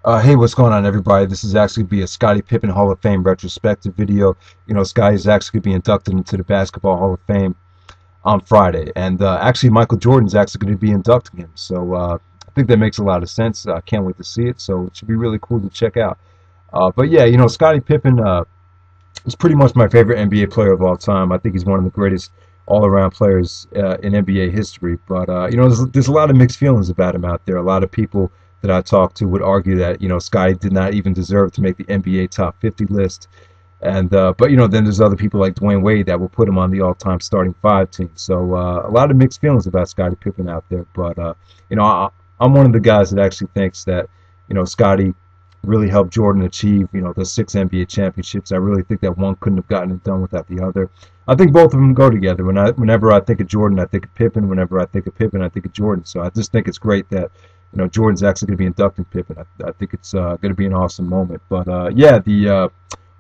Hey, what's going on, everybody? This is actually be a Scottie Pippen Hall of Fame retrospective video. Scottie is actually going to be inducted into the Basketball Hall of Fame on Friday, and actually Michael Jordan is actually going to be inducting him. So I think that makes a lot of sense. I can't wait to see it. So it should be really cool to check out. But yeah, Scottie Pippen is pretty much my favorite NBA player of all time. I think he's one of the greatest all-around players in NBA history. But there's a lot of mixed feelings about him out there. A lot of people that I talked to would argue that Scottie did not even deserve to make the NBA top 50 list. And but then there's other people like Dwayne Wade that will put him on the all-time starting five team. So a lot of mixed feelings about Scottie Pippen out there. But I'm one of the guys that actually thinks that Scottie really helped Jordan achieve, the six NBA championships. I really think that one couldn't have gotten it done without the other. I think both of them go together. Whenever I think of Jordan, I think of Pippen. Whenever I think of Pippen, I think of Jordan. So I just think it's great that, Jordan's actually going to be inducting Pippen. I think it's going to be an awesome moment. But yeah, the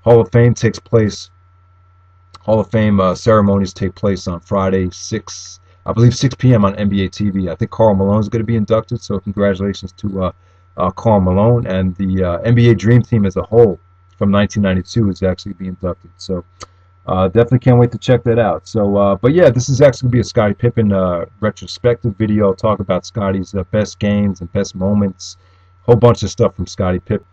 Hall of Fame takes place. Hall of Fame ceremonies take place on Friday, I believe 6 p.m. on NBA TV. I think Karl Malone is going to be inducted. So congratulations to Karl Malone, and the NBA Dream Team as a whole from 1992 is actually being inducted. So definitely can't wait to check that out. So, but yeah, this is actually going to be a Scottie Pippen retrospective video. I'll talk about Scottie's best games and best moments, whole bunch of stuff from Scottie Pippen.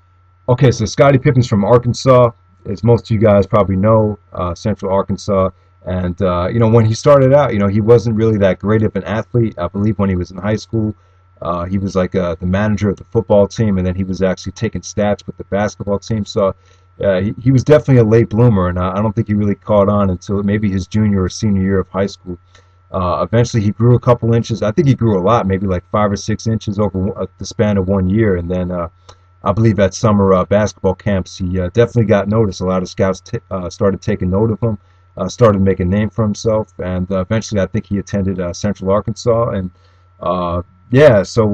Okay, so Scottie Pippen's from Arkansas, as most of you guys probably know, Central Arkansas. And when he started out, he wasn't really that great of an athlete. I believe when he was in high school, he was like the manager of the football team, and then he was actually taking stats with the basketball team. So he was definitely a late bloomer, and I don't think he really caught on until maybe his junior or senior year of high school. Eventually, he grew a couple inches. I think he grew a lot, maybe like 5 or 6 inches over the span of 1 year. And then I believe at summer basketball camps, he definitely got noticed. A lot of scouts started taking note of him, started making a name for himself, and eventually I think he attended Central Arkansas. And yeah, so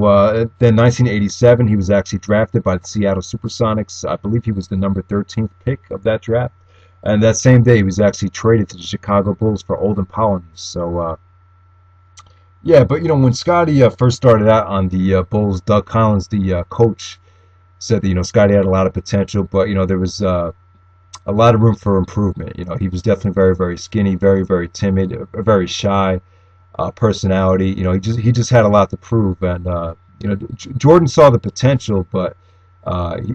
then 1987, he was actually drafted by the Seattle Supersonics. I believe he was the number 13th pick of that draft. And that same day, he was actually traded to the Chicago Bulls for Olden Polynice. So, yeah, but when Scottie first started out on the Bulls, Doug Collins, the coach, said that Scottie had a lot of potential, but there was a lot of room for improvement. He was definitely very, very skinny, very, very timid, very shy. Personality. He just had a lot to prove, and Jordan saw the potential, but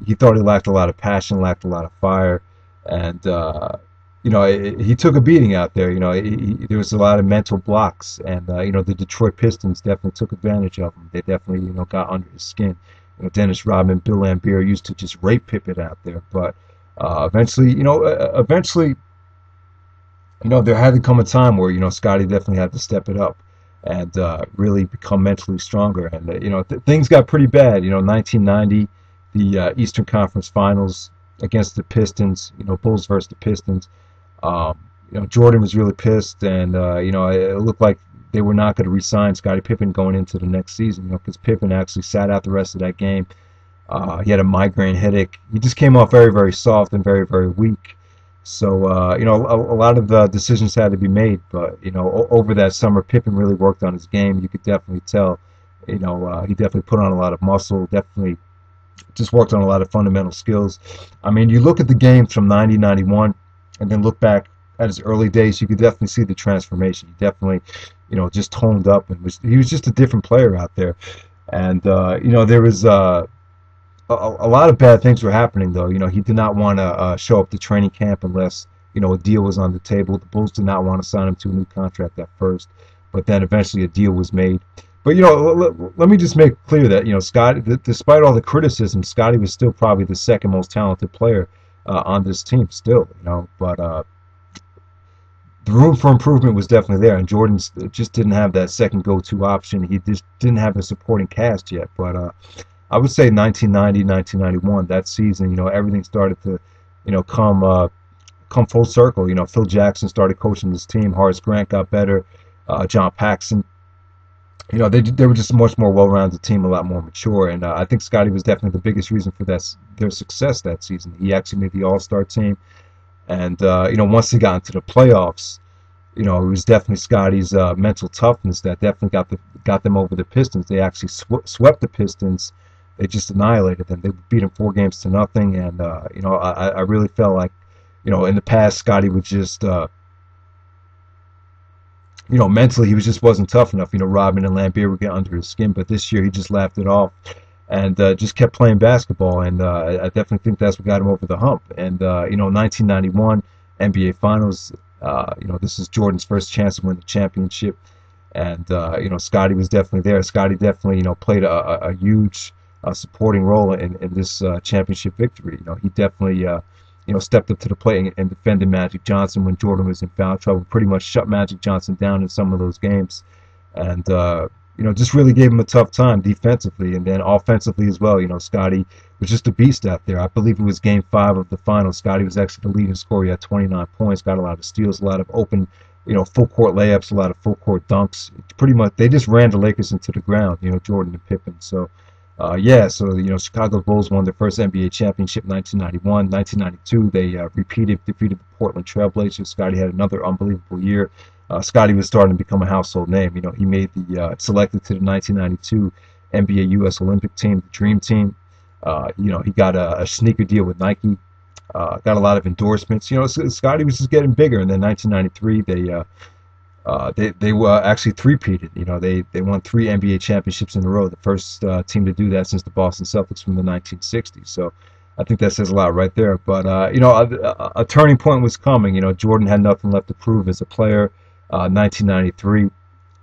he thought he lacked a lot of passion, lacked a lot of fire, and he took a beating out there. There was a lot of mental blocks, and the Detroit Pistons definitely took advantage of him. They definitely got under his skin. Dennis Rodman, Bill Laimbeer used to just rape Pippen out there, but eventually, there had to come a time where, Scottie definitely had to step it up and really become mentally stronger. And, things got pretty bad. 1990, the Eastern Conference Finals against the Pistons, Bulls versus the Pistons. Jordan was really pissed, and, it looked like they were not going to re-sign Scottie Pippen going into the next season, because Pippen actually sat out the rest of that game. He had a migraine headache. He just came off very, very soft and very, very weak. So, a lot of decisions had to be made, but, over that summer, Pippen really worked on his game. You could definitely tell, he definitely put on a lot of muscle, definitely just worked on a lot of fundamental skills. I mean, you look at the games from 90, 91, and then look back at his early days, you could definitely see the transformation. He definitely, just toned up, and he was just a different player out there. And, there was, a lot of bad things were happening, though. He did not want to show up to training camp unless, a deal was on the table. The Bulls did not want to sign him to a new contract at first, but then eventually a deal was made. But, let me just make clear that, Scottie, despite all the criticism, Scottie was still probably the second most talented player on this team still, but the room for improvement was definitely there, and Jordan just didn't have that second go-to option. He just didn't have a supporting cast yet, but I would say 1990, 1991, that season, everything started to, come full circle. Phil Jackson started coaching this team. Horace Grant got better. John Paxson. They were just a much more well-rounded team, a lot more mature. And I think Scottie was definitely the biggest reason for their success that season. He actually made the All-Star team. And, once they got into the playoffs, it was definitely Scottie's mental toughness that definitely got them over the Pistons. They actually swept the Pistons they just annihilated them. They beat them 4 games to nothing, and I really felt like, in the past, Scottie would just mentally he was just wasn't tough enough. Rodman and Lambeer would get under his skin, but this year he just laughed it off and just kept playing basketball. And I definitely think that's what got him over the hump. And 1991 NBA Finals. This is Jordan's first chance to win the championship, and Scottie was definitely there. Scottie definitely played a huge supporting role in this championship victory. He definitely stepped up to the plate and defended Magic Johnson when Jordan was in foul trouble. Pretty much shut Magic Johnson down in some of those games, and just really gave him a tough time defensively and then offensively as well. Scottie was just a beast out there. I believe it was Game 5 of the finals. Scottie was actually the leading scorer. He had 29 points, got a lot of steals, a lot of open, full court layups, a lot of full court dunks. Pretty much, they just ran the Lakers into the ground. Jordan and Pippen. So. Chicago Bulls won their first NBA championship in 1991. 1992, they defeated the Portland Trailblazers. Scottie had another unbelievable year. Scottie was starting to become a household name. He made the selected to the 1992 NBA U.S. Olympic team, the Dream Team. He got a sneaker deal with Nike. Got a lot of endorsements. Scottie was just getting bigger. And then 1993, they were actually three-peated. They won 3 NBA championships in a row, the first team to do that since the Boston Celtics from the 1960s. So I think that says a lot right there. But a turning point was coming. Jordan had nothing left to prove as a player. 1993,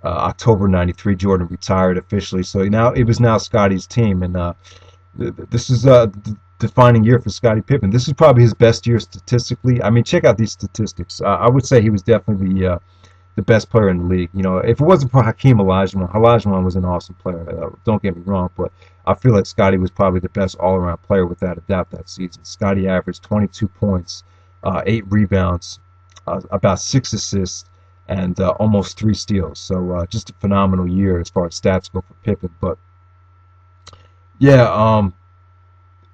October '93, Jordan retired officially. So it was now Scottie's team, and this is a defining year for Scottie Pippen. This is probably his best year statistically. I mean, check out these statistics. I would say he was definitely the best player in the league. If it wasn't for Hakeem Olajuwon was an awesome player. Don't get me wrong, but I feel like Scottie was probably the best all-around player without a doubt that season. Scottie averaged 22 points, 8 rebounds, about 6 assists, and almost 3 steals. So just a phenomenal year as far as stats go for Pippen. But yeah,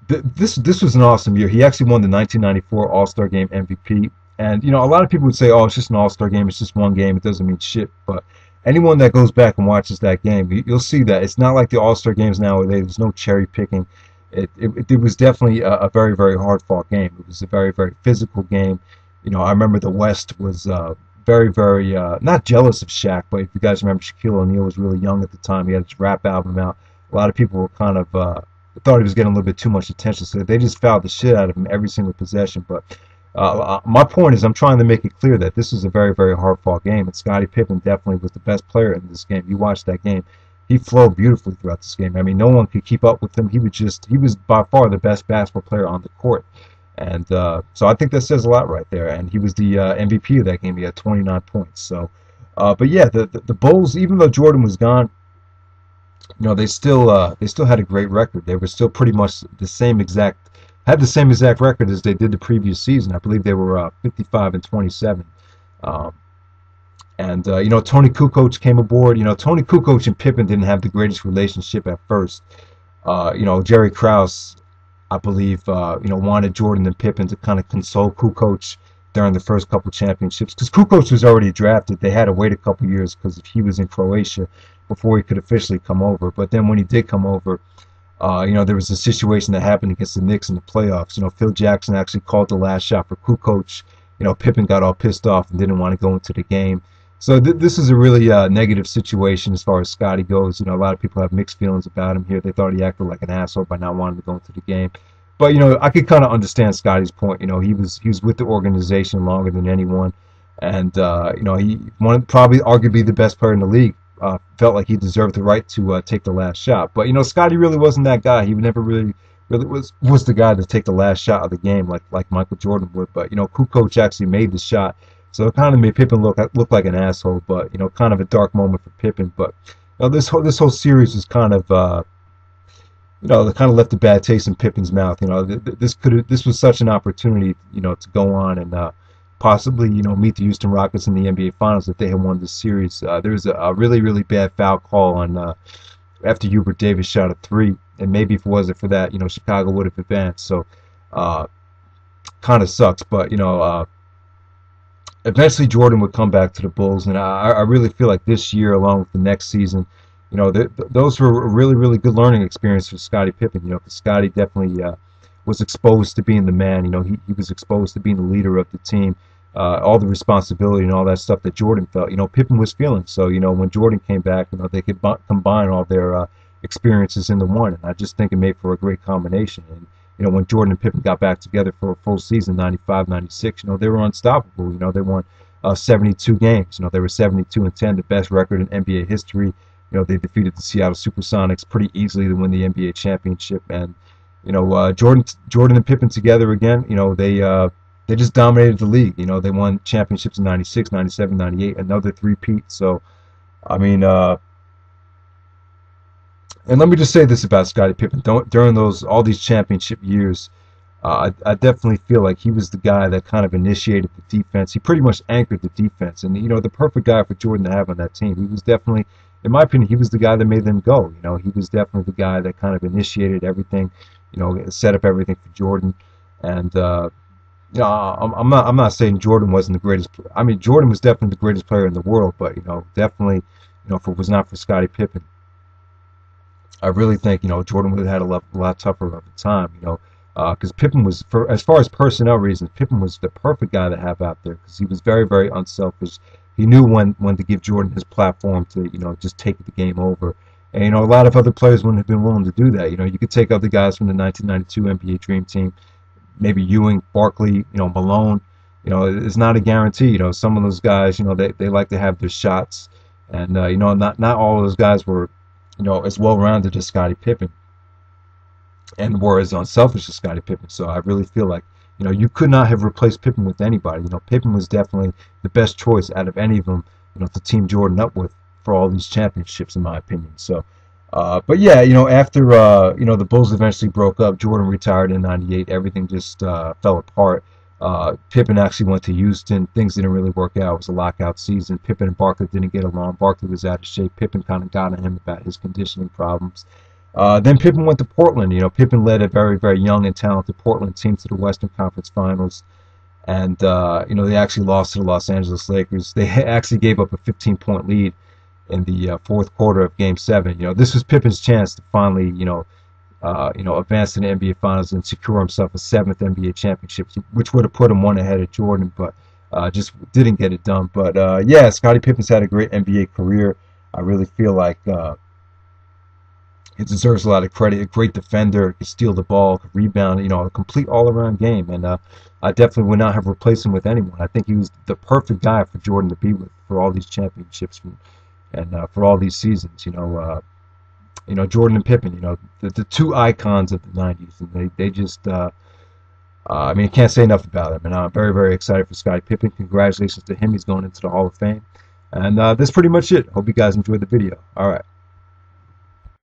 this was an awesome year. He actually won the 1994 All-Star Game MVP. And, a lot of people would say, oh, it's just an all-star game. It's just one game. It doesn't mean shit. But anyone that goes back and watches that game, you'll see that it's not like the all-star games nowadays. There's no cherry picking. It was definitely a very, very hard-fought game. It was a very, very physical game. I remember the West was very, very not jealous of Shaq, but if you guys remember, Shaquille O'Neal was really young at the time. He had his rap album out. A lot of people were kind of thought he was getting a little bit too much attention, so they just fouled the shit out of him every single possession. But my point is, I'm trying to make it clear that this is a very, very hard-fought game, and Scottie Pippen definitely was the best player in this game. You watch that game. He flowed beautifully throughout this game. I mean, no one could keep up with him. He was by far the best basketball player on the court. And so I think that says a lot right there. And he was the MVP of that game. He had 29 points. So, but yeah, the Bulls, even though Jordan was gone, they still had a great record. They were still pretty much the same exact record as they did the previous season. I believe they were 55-27. Tony Kukoc came aboard. Tony Kukoc and Pippen didn't have the greatest relationship at first. Jerry Krause, I believe, wanted Jordan and Pippen to kind of console Kukoc during the first couple championships, because Kukoc was already drafted. They had to wait a couple years because he was in Croatia before he could officially come over. But then when he did come over, there was a situation that happened against the Knicks in the playoffs. Phil Jackson actually called the last shot for Kukoc. Pippen got all pissed off and didn't want to go into the game. So this is a really negative situation as far as Scottie goes. A lot of people have mixed feelings about him here. They thought he acted like an asshole by not wanting to go into the game. But I could kind of understand Scottie's point. He was with the organization longer than anyone, and he probably arguably the best player in the league. Felt like he deserved the right to take the last shot. But Scottie really wasn't that guy. He never really was the guy to take the last shot of the game like Michael Jordan would. But Kukoc actually made the shot, so it kind of made Pippen look like an asshole. But kind of a dark moment for Pippen. But this whole series was kind of kind of left a bad taste in Pippen's mouth. This was such an opportunity to go on and possibly meet the Houston Rockets in the NBA Finals if they had won this series. There was a really, really bad foul call on after Hubert Davis shot a 3, and maybe if it wasn't for that, Chicago would have advanced. So kind of sucks, but eventually Jordan would come back to the Bulls, and I really feel like this year, along with the next season, those were a really, really good learning experience for Scottie Pippen. Because Scottie definitely was exposed to being the man. He was exposed to being the leader of the team, all the responsibility and all that stuff that Jordan felt. Pippen was feeling. So, when Jordan came back, they could combine all their experiences into one. And I just think it made for a great combination. And, when Jordan and Pippen got back together for a full season, 95, 96, they were unstoppable. They won 72 games. They were 72-10, the best record in NBA history. They defeated the Seattle Supersonics pretty easily to win the NBA championship. And, Jordan and Pippen together again, they just dominated the league. They won championships in 96, 97, 98, another three-peat. So, I mean, and let me just say this about Scottie Pippen. During all these championship years, I definitely feel like he was the guy that kind of initiated the defense. He pretty much anchored the defense. And, the perfect guy for Jordan to have on that team. He was definitely, in my opinion, he was the guy that made them go. He was definitely the guy that kind of initiated everything, set up everything for Jordan. And, I'm not saying Jordan wasn't the greatest. I mean, Jordan was definitely the greatest player in the world, but definitely, if it was not for Scottie Pippen, I really think Jordan would have had a lot tougher of a time. Because Pippen was, as far as personnel reasons, Pippen was the perfect guy to have out there because he was very, very unselfish. He knew when to give Jordan his platform to just take the game over. And a lot of other players wouldn't have been willing to do that. You could take other guys from the 1992 NBA Dream Team, maybe Ewing, Barkley, Malone. It's not a guarantee. Some of those guys, they like to have their shots, and not all of those guys were, as well-rounded as Scottie Pippen, and were as unselfish as Scottie Pippen. So I really feel like, you could not have replaced Pippen with anybody. Pippen was definitely the best choice out of any of them, to team Jordan up with for all these championships, in my opinion. So, but yeah, after, the Bulls eventually broke up, Jordan retired in '98, everything just fell apart. Pippen actually went to Houston. Things didn't really work out. It was a lockout season. Pippen and Barkley didn't get along. Barkley was out of shape. Pippen kind of got on him about his conditioning problems. Then Pippen went to Portland. Pippen led a very, very young and talented Portland team to the Western Conference Finals. And, they actually lost to the Los Angeles Lakers. They actually gave up a 15-point lead in the fourth quarter of Game 7. This was Pippen's chance to finally, advance to the NBA Finals and secure himself a 7th NBA championship, which would have put him one ahead of Jordan, but just didn't get it done. But, yeah, Scottie Pippen's had a great NBA career. I really feel like he deserves a lot of credit. A great defender, could steal the ball, could rebound, a complete all-around game. And I definitely would not have replaced him with anyone. I think he was the perfect guy for Jordan to be with for all these championships and for all these seasons. Jordan and Pippen, the two icons of the '90s, and they just, I mean, can't say enough about them. And I'm very, very excited for Scottie Pippen. Congratulations to him. He's going into the Hall of Fame. And that's pretty much it. Hope you guys enjoyed the video. All right.